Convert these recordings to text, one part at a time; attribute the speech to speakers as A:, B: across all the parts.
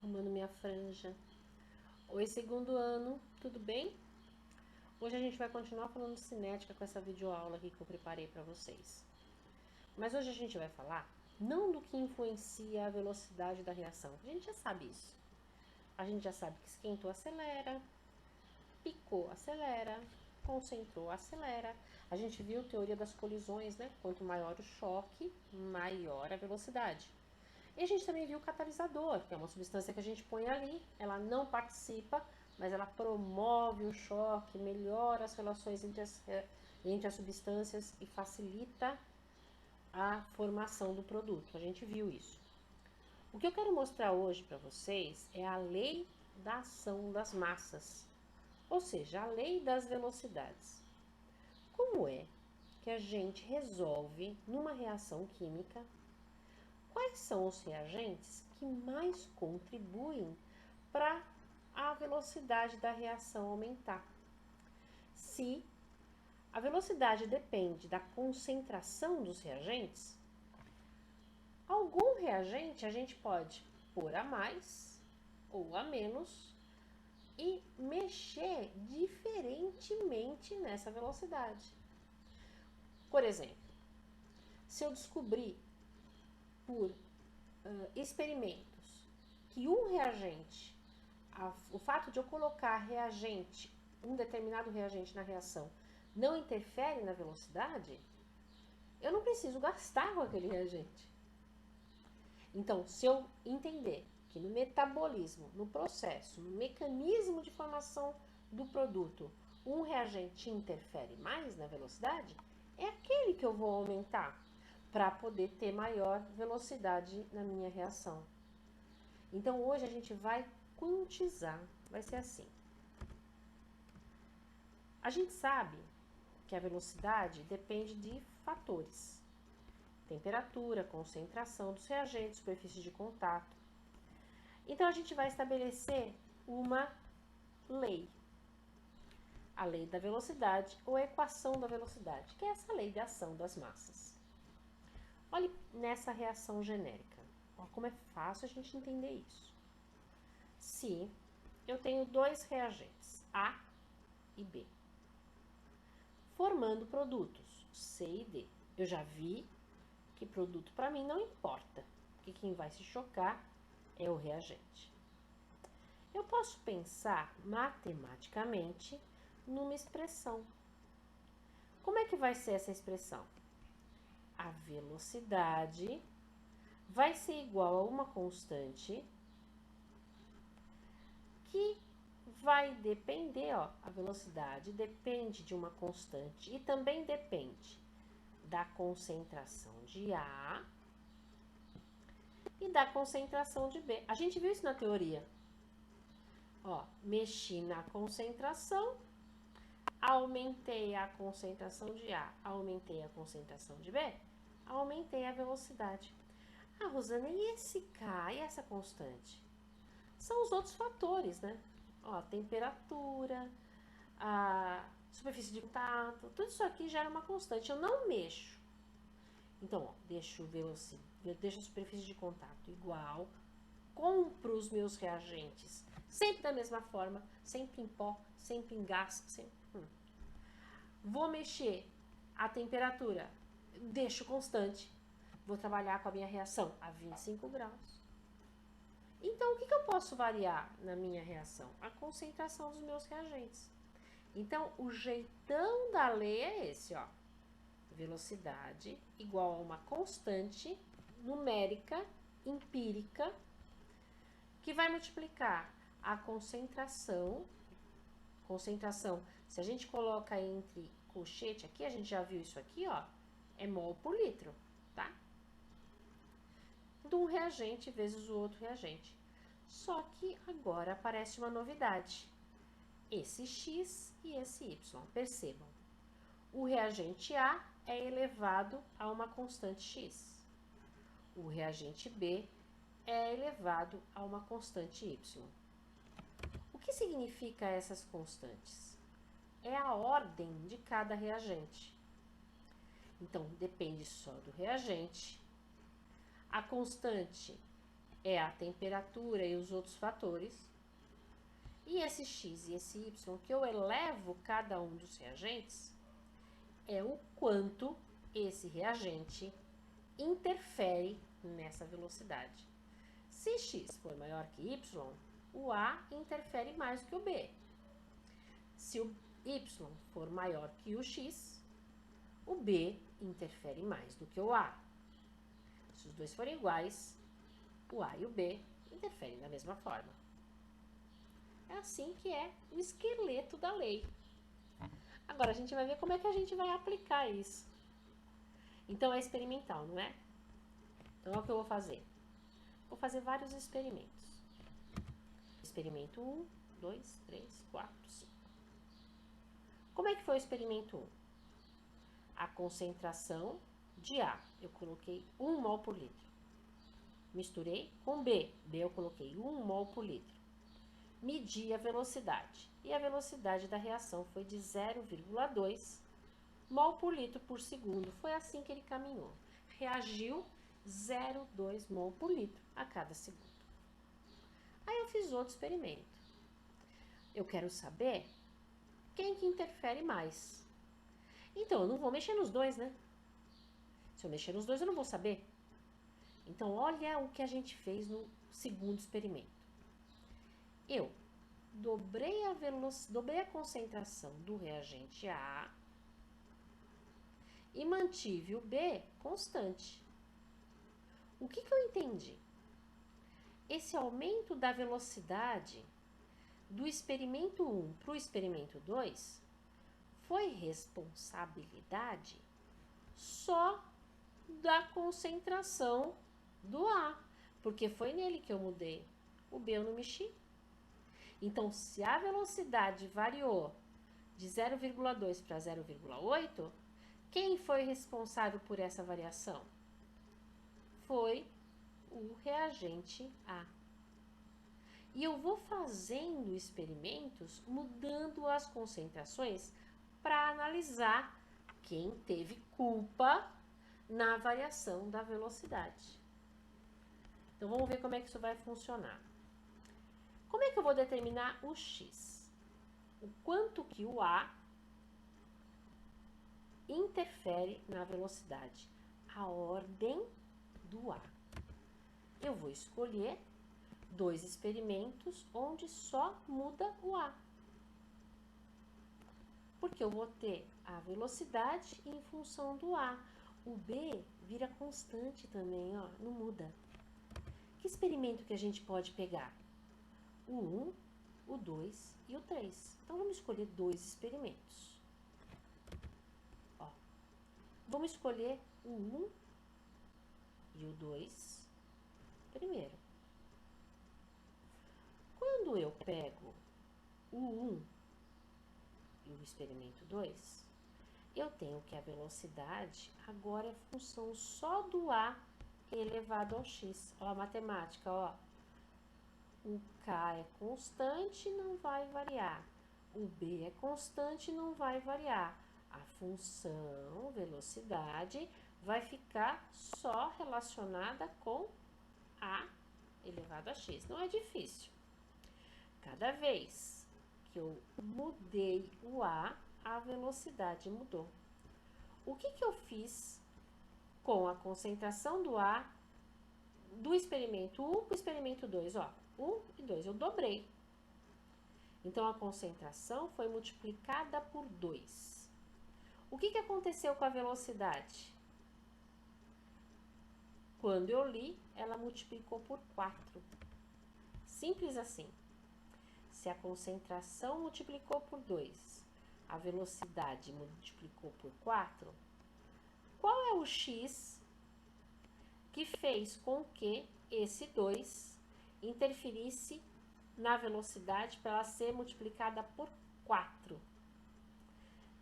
A: Arrumando minha franja. Oi, segundo ano, tudo bem? Hoje a gente vai continuar falando de cinética com essa videoaula aqui que eu preparei para vocês. Mas hoje a gente vai falar não do que influencia a velocidade da reação. A gente já sabe isso. A gente já sabe que esquentou, acelera, picou, acelera, concentrou, acelera. A gente viu a teoria das colisões, né? Quanto maior o choque, maior a velocidade. E a gente também viu o catalisador, que é uma substância que a gente põe ali, ela não participa, mas ela promove o choque, melhora as relações entre as substâncias e facilita a formação do produto. A gente viu isso. O que eu quero mostrar hoje para vocês é a lei da ação das massas, ou seja, a lei das velocidades. Como é que a gente resolve numa reação química? Quais são os reagentes que mais contribuem para a velocidade da reação aumentar? Se a velocidade depende da concentração dos reagentes, algum reagente a gente pode pôr a mais ou a menos e mexer diferentemente nessa velocidade. Por exemplo, se eu descobrir por experimentos que um reagente, o fato de eu colocar reagente, um determinado reagente na reação, não interfere na velocidade, eu não preciso gastar com aquele reagente. Então, se eu entender que no metabolismo, no processo, no mecanismo de formação do produto, um reagente interfere mais na velocidade, é aquele que eu vou aumentar para poder ter maior velocidade na minha reação. Então, hoje a gente vai quantizar, vai ser assim. A gente sabe que a velocidade depende de fatores: temperatura, concentração dos reagentes, superfície de contato. Então, a gente vai estabelecer uma lei, a lei da velocidade ou a equação da velocidade, que é essa lei de ação das massas. Olhe nessa reação genérica. Olha como é fácil a gente entender isso. Se eu tenho dois reagentes, A e B, formando produtos C e D. Eu já vi que produto para mim não importa, porque quem vai se chocar é o reagente. Eu posso pensar matematicamente numa expressão. Como é que vai ser essa expressão? A velocidade vai ser igual a uma constante que vai depender, ó, a velocidade depende de uma constante e também depende da concentração de A e da concentração de B. A gente viu isso na teoria. Ó, mexi na concentração, aumentei a concentração de A, aumentei a concentração de B, aumentei a velocidade. Ah, Rosana, e esse K e essa constante? São os outros fatores, né? Ó, a temperatura, a superfície de contato, tudo isso aqui gera uma constante. Eu não mexo. Então, ó, deixo a superfície de contato igual, compro os meus reagentes sempre da mesma forma, sempre em pó, sempre em gás, sempre. Vou mexer a temperatura, deixo constante. Vou trabalhar com a minha reação a 25 graus. Então, o que eu posso variar na minha reação? A concentração dos meus reagentes. Então, o jeitão da lei é esse, ó. Velocidade igual a uma constante numérica, empírica, que vai multiplicar a concentração. Concentração, se a gente coloca entre colchete aqui, a gente já viu isso aqui, ó, é mol por litro, tá? De um reagente vezes o outro reagente. Só que agora aparece uma novidade. Esse X e esse Y. Percebam. O reagente A é elevado a uma constante X. O reagente B é elevado a uma constante Y. O que significa essas constantes? É a ordem de cada reagente. Então, depende só do reagente. A constante é a temperatura e os outros fatores. E esse x e esse y, que eu elevo cada um dos reagentes, é o quanto esse reagente interfere nessa velocidade. Se x for maior que y, o A interfere mais do que o B. Se o y for maior que o x, o B interfere mais do que o A. Se os dois forem iguais, o A e o B interferem da mesma forma. É assim que é o esqueleto da lei. Agora a gente vai ver como é que a gente vai aplicar isso. Então é experimental, não é? Então é o que eu vou fazer. Vou fazer vários experimentos. Experimento 1, 2, 3, 4, 5. Como é que foi o experimento 1? A concentração de A, eu coloquei 1 mol por litro. Misturei com B, B eu coloquei 1 mol por litro. Medi a velocidade, e a velocidade da reação foi de 0,2 mol por litro por segundo. Foi assim que ele caminhou. Reagiu 0,2 mol por litro a cada segundo. Aí eu fiz outro experimento. Eu quero saber quem que interfere mais. Então, eu não vou mexer nos dois, né? Se eu mexer nos dois, eu não vou saber. Então, olha o que a gente fez no segundo experimento. Eu dobrei a concentração do reagente A e mantive o B constante. O que eu entendi? Esse aumento da velocidade do experimento 1 para o experimento 2 foi responsabilidade só da concentração do A, porque foi nele que eu mudei. O B eu não mexi. Então, se a velocidade variou de 0,2 para 0,8, quem foi responsável por essa variação? Foi o reagente A. E eu vou fazendo experimentos mudando as concentrações para analisar quem teve culpa na variação da velocidade. Então, vamos ver como é que isso vai funcionar. Como é que eu vou determinar o x? O quanto que o A interfere na velocidade. A ordem do A. Eu vou escolher 2 experimentos onde só muda o A. Porque eu vou ter a velocidade em função do A. O B vira constante também, ó, não muda. Que experimento que a gente pode pegar? O 1, o 2 e o 3. Então, vamos escolher 2 experimentos. Ó, vamos escolher o 1 e o 2 primeiro. Quando eu pego o 1 e o experimento 2, eu tenho que a velocidade agora é função só do A elevado ao x. Ó, a matemática, ó. O K é constante, não vai variar. O B é constante, não vai variar. A função velocidade vai ficar só relacionada com A elevado a x. Não é difícil. Cada vez que eu mudei o A velocidade mudou. O que eu fiz com a concentração do A do experimento 1 para o experimento 2? Ó, 1 e 2, eu dobrei. Então, a concentração foi multiplicada por 2. O que aconteceu com a velocidade? Quando eu li, ela multiplicou por 4. Simples assim. Se a concentração multiplicou por 2, a velocidade multiplicou por 4, qual é o x que fez com que esse 2 interferisse na velocidade para ela ser multiplicada por 4?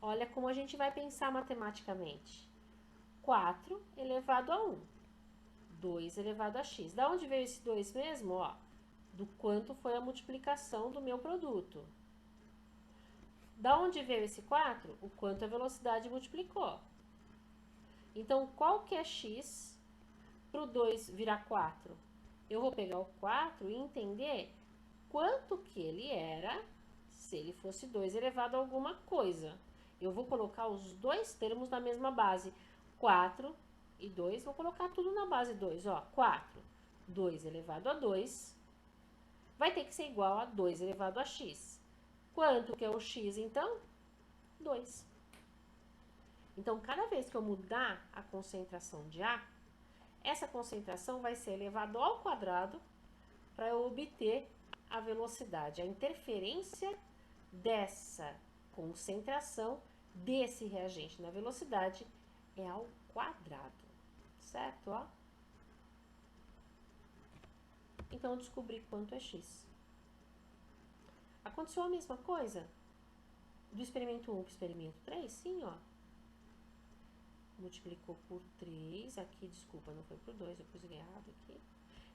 A: Olha como a gente vai pensar matematicamente. 4 elevado a 1. 2 elevado a x. Da onde veio esse 2 mesmo? Ó, do quanto foi a multiplicação do meu produto. Da onde veio esse 4? O quanto a velocidade multiplicou. Então, qual que é x para o 2 virar 4? eu vou pegar o 4 e entender quanto que ele era se ele fosse 2 elevado a alguma coisa. Eu vou colocar os dois termos na mesma base. 4 e 2, vou colocar tudo na base 2, ó. 4, 2 elevado a 2, vai ter que ser igual a 2 elevado a x. Quanto que é o x, então? 2. Então, cada vez que eu mudar a concentração de A, essa concentração vai ser elevado ao quadrado para eu obter a velocidade. A interferência dessa concentração desse reagente na velocidade é ao quadrado, certo? Ó. Então, eu descobri quanto é x. Aconteceu a mesma coisa do experimento 1 para o experimento 3? Sim, ó. Multiplicou por 3, aqui, desculpa, não foi por 2, eu pus errado aqui.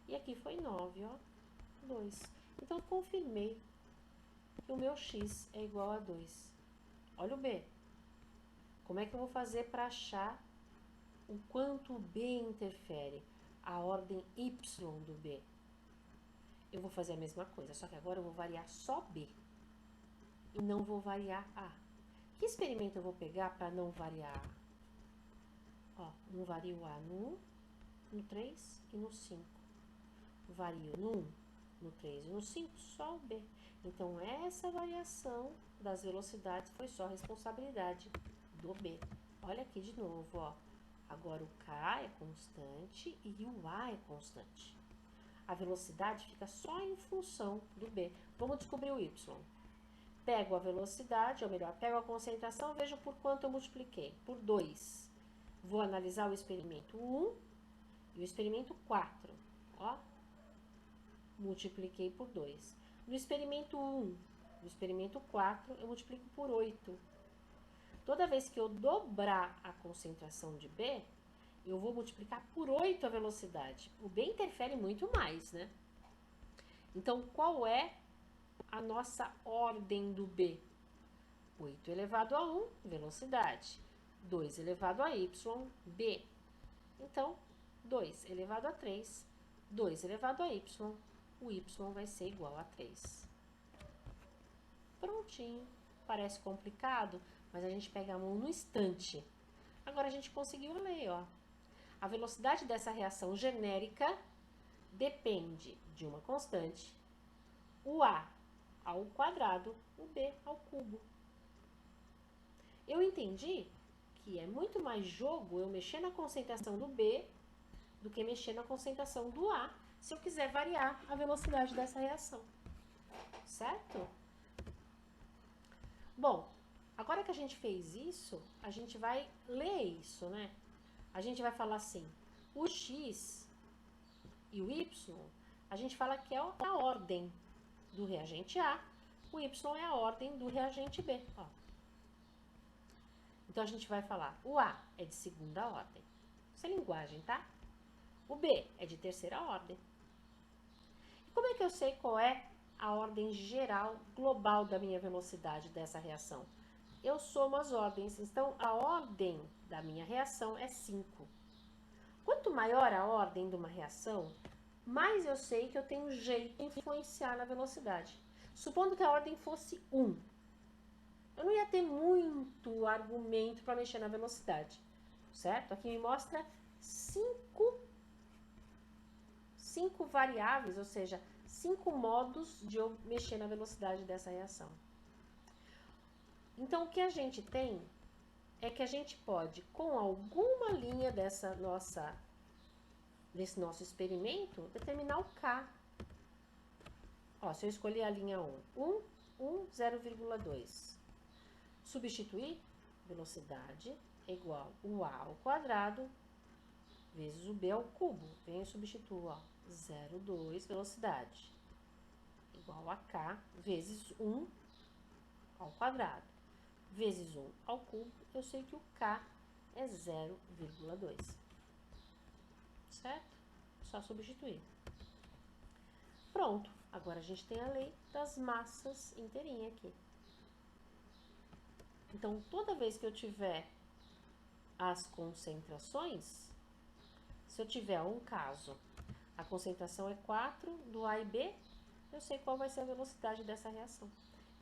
A: E aqui foi 9, ó, 2. Então, eu confirmei que o meu x é igual a 2. Olha o B. Como é que eu vou fazer para achar o quanto o B interfere? A ordem y do B. Eu vou fazer a mesma coisa, só que agora eu vou variar só B. E não vou variar A. Que experimento eu vou pegar para não variar A? Ó, não vario A no 1, no 3 e no 5. Vario no 1, no 3 e no 5, só o B. Então, essa variação das velocidades foi só responsabilidade do B. Olha aqui de novo, ó. Agora o K é constante e o A é constante. A velocidade fica só em função do B. Vamos descobrir o Y. Pego a velocidade, ou melhor, pego a concentração, vejo por quanto eu multipliquei. Por 2. Vou analisar o experimento 1 e o experimento 4. Ó, multipliquei por 2. No experimento 1, no experimento 4, eu multiplico por 8. Toda vez que eu dobrar a concentração de B, eu vou multiplicar por 8 a velocidade. O B interfere muito mais, né? Então, qual é a nossa ordem do B? 8 elevado a 1, velocidade. 2 elevado a y, B. Então, 2 elevado a 3, 2 elevado a y, o y vai ser igual a 3. Prontinho. Parece complicado, mas a gente pega a mão no instante. Agora, a gente conseguiu ler, ó. A velocidade dessa reação genérica depende de uma constante, o A ao quadrado, o B ao cubo. Eu entendi que é muito mais jogo eu mexer na concentração do B do que mexer na concentração do A, se eu quiser variar a velocidade dessa reação. Certo? Bom, agora que a gente fez isso, a gente vai ler isso, né? A gente vai falar assim, o X e o Y, a gente fala que é a ordem do reagente A, o Y é a ordem do reagente B, ó. Então, a gente vai falar, o A é de segunda ordem. Isso é linguagem, tá? O B é de terceira ordem. E como é que eu sei qual é a ordem geral, global da minha velocidade dessa reação? Eu somo as ordens, então a ordem da minha reação é 5. Quanto maior a ordem de uma reação, mais eu sei que eu tenho jeito de influenciar na velocidade. Supondo que a ordem fosse 1. Eu não ia ter muito argumento para mexer na velocidade, certo? Aqui me mostra 5 variáveis, ou seja, 5 modos de eu mexer na velocidade dessa reação. Então, o que a gente tem é que a gente pode, com alguma linha desse nosso experimento, determinar o K. Ó, se eu escolher a linha 1, 0,2. Substituir, velocidade é igual o A ao quadrado vezes o B ao cubo. Venho e substituo, ó, 0,2 velocidade igual a K vezes 1 ao quadrado vezes 1 ao cubo. Eu sei que o K é 0,2. Certo? Só substituir. Pronto. Agora a gente tem a lei das massas inteirinha aqui. Então, toda vez que eu tiver as concentrações, se eu tiver um caso, A concentração é 4 do A e B. Eu sei qual vai ser a velocidade dessa reação.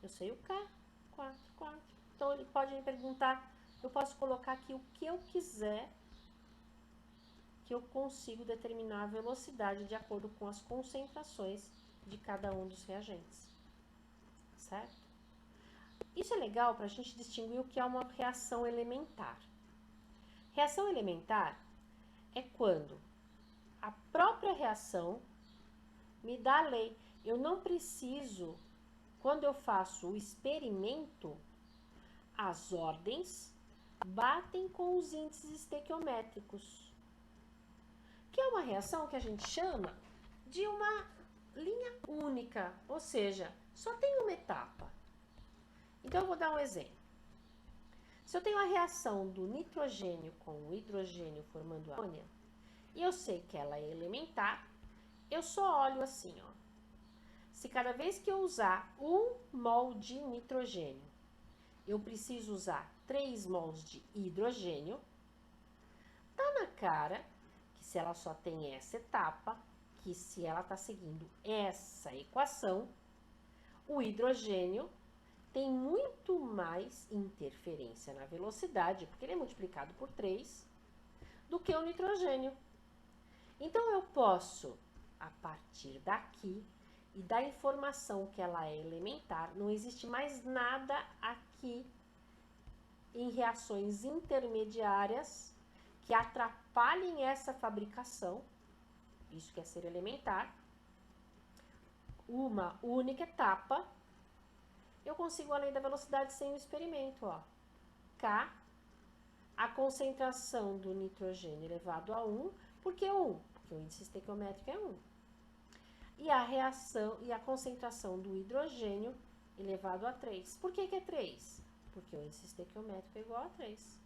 A: Eu sei o K, 4, 4. Então, ele pode me perguntar, eu posso colocar aqui o que eu quiser, que eu consigo determinar a velocidade de acordo com as concentrações de cada um dos reagentes. Certo? Isso é legal para a gente distinguir o que é uma reação elementar. Reação elementar é quando a própria reação me dá a lei. Eu não preciso, quando eu faço o experimento, as ordens batem com os índices estequiométricos, que é uma reação que a gente chama de uma linha única, ou seja, só tem uma etapa. Então, eu vou dar um exemplo. Se eu tenho a reação do nitrogênio com o hidrogênio formando amônia, e eu sei que ela é elementar, eu só olho assim, ó. Se cada vez que eu usar 1 mol de nitrogênio, eu preciso usar 3 mols de hidrogênio, tá na cara que se ela só tem essa etapa, que se ela está seguindo essa equação, o hidrogênio tem muito mais interferência na velocidade, porque ele é multiplicado por 3, do que o nitrogênio. Então, eu posso, a partir daqui, e da informação que ela é elementar, não existe mais nada aqui em reações intermediárias que atrapalhem essa fabricação, isso quer ser elementar, uma única etapa, eu consigo a lei da velocidade sem o experimento, ó. K, a concentração do nitrogênio elevado a 1, por que 1? Porque o índice estequiométrico é 1. E a reação e a concentração do hidrogênio elevado a 3. Por que é 3? Porque o índice estequiométrico é igual a 3.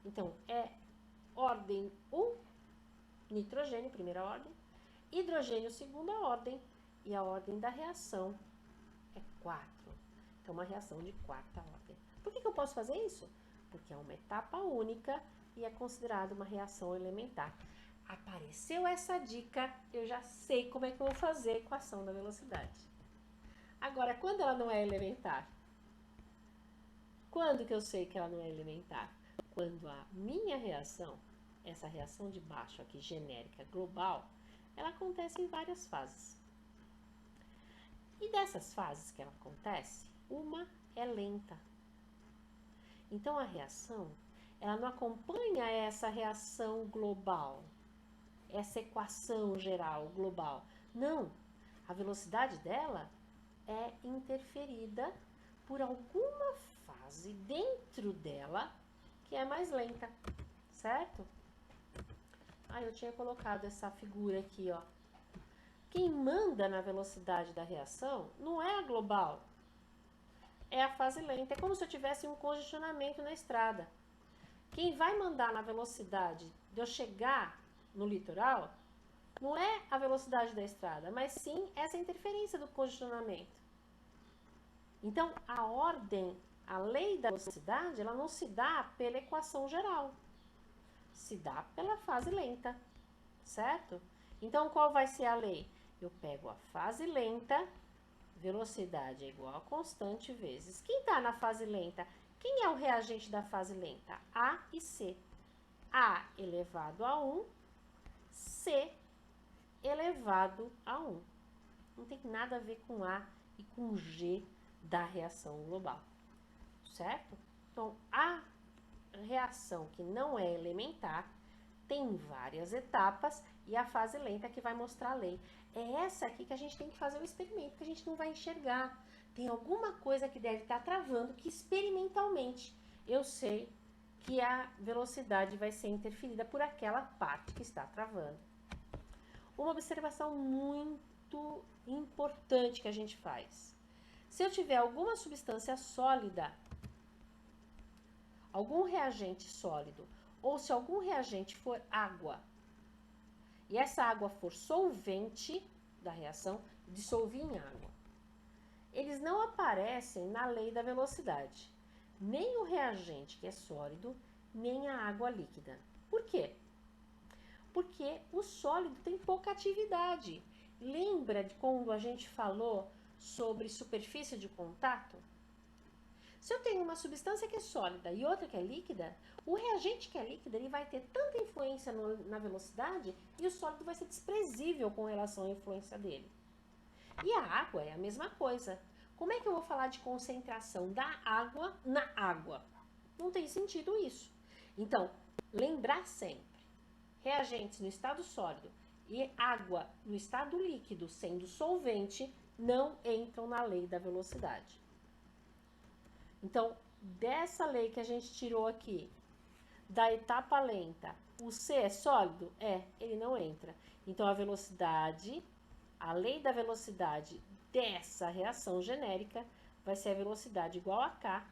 A: Então, é ordem 1, nitrogênio, primeira ordem, hidrogênio, segunda ordem, e a ordem da reação é 4. Então, uma reação de quarta ordem. Por que eu posso fazer isso? Porque é uma etapa única e é considerada uma reação elementar. Apareceu essa dica, eu já sei como é que eu vou fazer a equação da velocidade. Agora, quando ela não é elementar? Quando que eu sei que ela não é elementar? Quando a minha reação, essa reação de baixo aqui, genérica, global, ela acontece em várias fases. E dessas fases que ela acontece, uma é lenta. Então, a reação, ela não acompanha essa reação global, essa equação geral, global. Não, a velocidade dela é interferida por alguma fase dentro dela que é mais lenta, certo? Ah, eu tinha colocado essa figura aqui, ó. Quem manda na velocidade da reação não é a global, é a fase lenta. É como se eu tivesse um congestionamento na estrada. Quem vai mandar na velocidade de eu chegar no litoral não é a velocidade da estrada, mas sim essa interferência do congestionamento. Então, a ordem, a lei da velocidade, ela não se dá pela equação geral, se dá pela fase lenta, certo? Então, qual vai ser a lei? Eu pego a fase lenta, velocidade é igual a constante vezes. Quem está na fase lenta? Quem é o reagente da fase lenta? A e C. A elevado a 1, C elevado a 1. Não tem nada a ver com A e com G da reação global, certo? Então, a reação que não é elementar tem várias etapas e a fase lenta que vai mostrar a lei. É essa aqui que a gente tem que fazer o experimento, que a gente não vai enxergar. Tem alguma coisa que deve estar travando que experimentalmente eu sei que a velocidade vai ser interferida por aquela parte que está travando. Uma observação muito importante que a gente faz. Se eu tiver alguma substância sólida, algum reagente sólido, ou se algum reagente for água, e essa água for solvente da reação, dissolver em água, eles não aparecem na lei da velocidade. Nem o reagente que é sólido, nem a água líquida. Por quê? Porque o sólido tem pouca atividade. Lembra de quando a gente falou sobre superfície de contato? Se eu tenho uma substância que é sólida e outra que é líquida, o reagente que é líquido ele vai ter tanta influência na velocidade e o sólido vai ser desprezível com relação à influência dele. E a água é a mesma coisa. Como é que eu vou falar de concentração da água na água? Não tem sentido isso. Então, lembrar sempre, reagentes no estado sólido e água no estado líquido, sendo solvente, não entram na lei da velocidade. Então, dessa lei que a gente tirou aqui, da etapa lenta, o C é sólido? Ele não entra. Então, a velocidade, a lei da velocidade dessa reação genérica vai ser a velocidade igual a K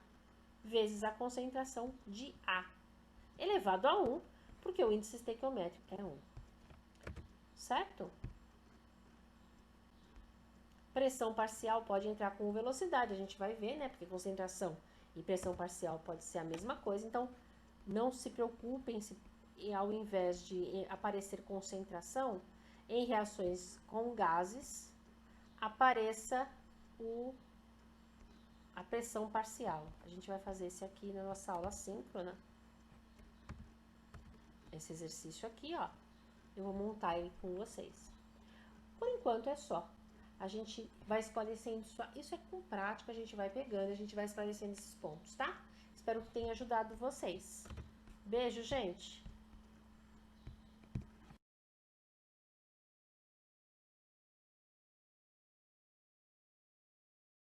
A: vezes a concentração de A, elevado a 1, porque o índice estequiométrico é 1. Certo? Pressão parcial pode entrar com velocidade, a gente vai ver, né? Porque concentração e pressão parcial pode ser a mesma coisa. Então, não se preocupem se ao invés de aparecer concentração, em reações com gases, apareça a pressão parcial. A gente vai fazer esse aqui na nossa aula síncrona. Esse exercício aqui, ó. Eu vou montar ele com vocês. Por enquanto é só. A gente vai esclarecendo isso é com prática, a gente vai pegando, a gente vai esclarecendo esses pontos, tá? Espero que tenha ajudado vocês. Beijo, gente!